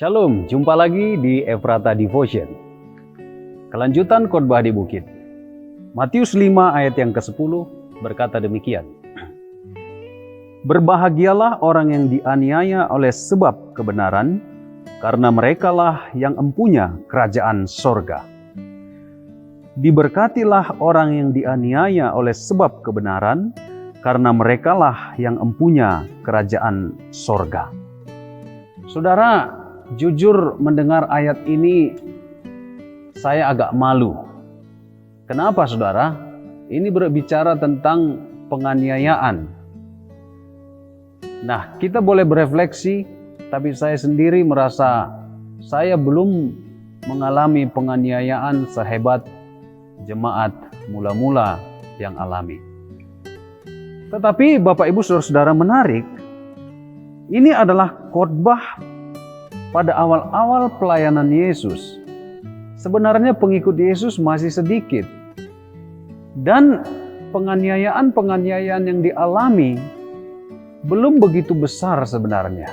Shalom, jumpa lagi di Efrata Devotion. Kelanjutan khotbah di bukit. Matius 5 ayat yang ke-10 berkata demikian. Berbahagialah orang yang dianiaya oleh sebab kebenaran, karena merekalah yang empunya kerajaan sorga. Diberkatilah orang yang dianiaya oleh sebab kebenaran, karena merekalah yang empunya kerajaan sorga. Saudara, jujur mendengar ayat ini saya agak malu. Kenapa saudara? Ini berbicara tentang penganiayaan. Nah, kita boleh berefleksi, tapi saya sendiri merasa saya belum mengalami penganiayaan sehebat jemaat mula-mula yang alami. Tetapi Bapak Ibu Saudara-saudara menarik, ini adalah khotbah pada awal-awal pelayanan Yesus. Sebenarnya pengikut Yesus masih sedikit. Dan penganiayaan-penganiayaan yang dialami belum begitu besar sebenarnya.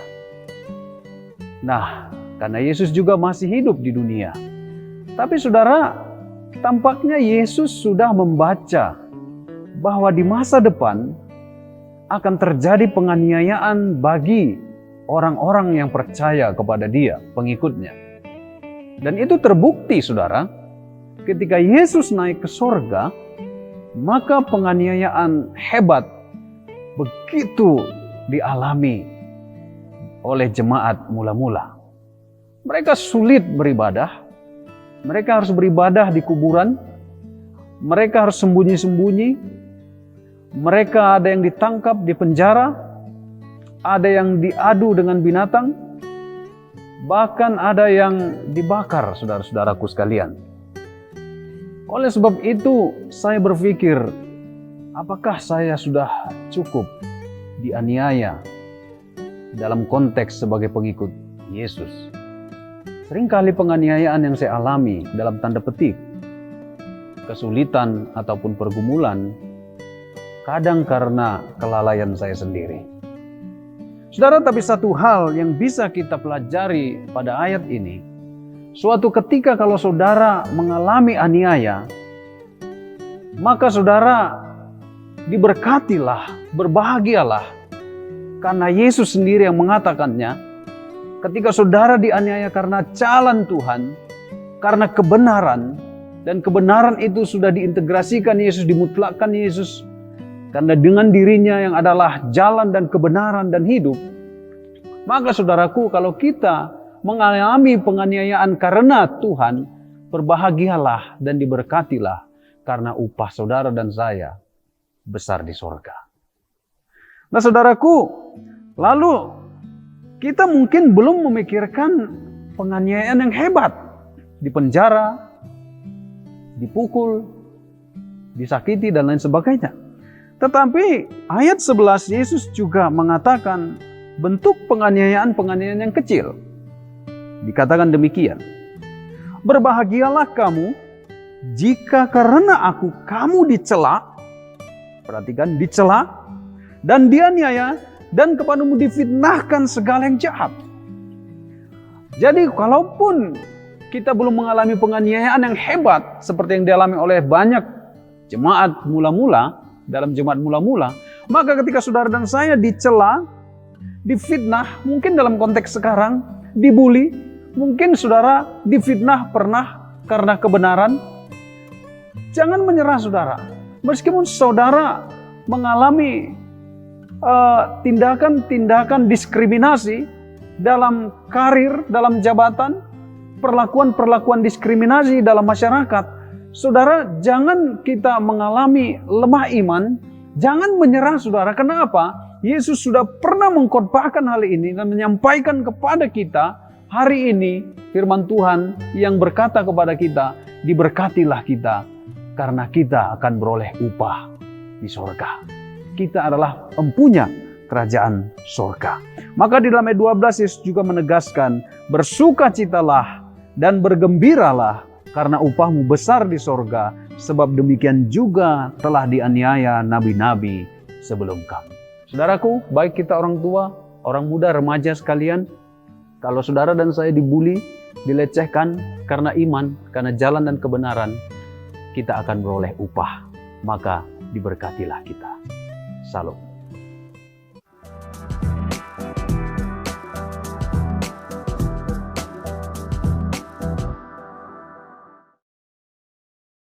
Nah, karena Yesus juga masih hidup di dunia. Tapi saudara, tampaknya Yesus sudah membaca bahwa di masa depan akan terjadi penganiayaan bagi orang-orang yang percaya kepada Dia, pengikutnya. Dan itu terbukti, saudara, ketika Yesus naik ke sorga, maka penganiayaan hebat begitu dialami oleh jemaat mula-mula. Mereka sulit beribadah, mereka harus beribadah di kuburan, mereka harus sembunyi-sembunyi, mereka ada yang ditangkap di penjara, ada yang diadu dengan binatang, bahkan ada yang dibakar, saudara-saudaraku sekalian. Oleh sebab itu, saya berpikir, apakah saya sudah cukup dianiaya dalam konteks sebagai pengikut Yesus? Seringkali penganiayaan yang saya alami dalam tanda petik, kesulitan ataupun pergumulan, kadang karena kelalaian saya sendiri. Saudara, tapi satu hal yang bisa kita pelajari pada ayat ini, suatu ketika kalau saudara mengalami aniaya, maka saudara diberkatilah, berbahagialah, karena Yesus sendiri yang mengatakannya, ketika saudara dianiaya karena jalan Tuhan, karena kebenaran, dan kebenaran itu sudah diintegrasikan Yesus, dimutlakkan Yesus, karena dengan dirinya yang adalah jalan dan kebenaran dan hidup, maka saudaraku, kalau kita mengalami penganiayaan karena Tuhan, berbahagialah dan diberkatilah, karena upah saudara dan saya besar di sorga. Nah saudaraku, lalu kita mungkin belum memikirkan penganiayaan yang hebat, di penjara, dipukul, disakiti dan lain sebagainya. Tetapi ayat 11 Yesus juga mengatakan bentuk penganiayaan-penganiayaan yang kecil. Dikatakan demikian. Berbahagialah kamu jika karena aku kamu dicela, perhatikan, dicela dan dianiaya dan kepadamu difitnahkan segala yang jahat. Jadi kalaupun kita belum mengalami penganiayaan yang hebat seperti yang dialami oleh banyak jemaat mula-mula, dalam jemaat mula-mula, maka ketika saudara dan saya dicela, difitnah, mungkin dalam konteks sekarang, dibully, mungkin saudara difitnah pernah karena kebenaran, jangan menyerah saudara. Meskipun saudara mengalami tindakan-tindakan diskriminasi dalam karir, dalam jabatan, perlakuan-perlakuan diskriminasi dalam masyarakat, saudara, jangan kita mengalami lemah iman, jangan menyerah saudara. Kenapa? Yesus sudah pernah mengkhotbahkan hal ini dan menyampaikan kepada kita hari ini firman Tuhan yang berkata kepada kita, diberkatilah kita karena kita akan beroleh upah di sorga. Kita adalah empunya kerajaan sorga. Maka di dalam ayat 12 Yesus juga menegaskan, bersukacitalah dan bergembiralah karena upahmu besar di sorga, sebab demikian juga telah dianiaya nabi-nabi sebelum kamu. Saudaraku, baik kita orang tua, orang muda, remaja sekalian, Kalau saudara dan saya dibuli, dilecehkan karena iman, karena jalan dan kebenaran, kita akan beroleh upah. Maka diberkatilah kita. Salam.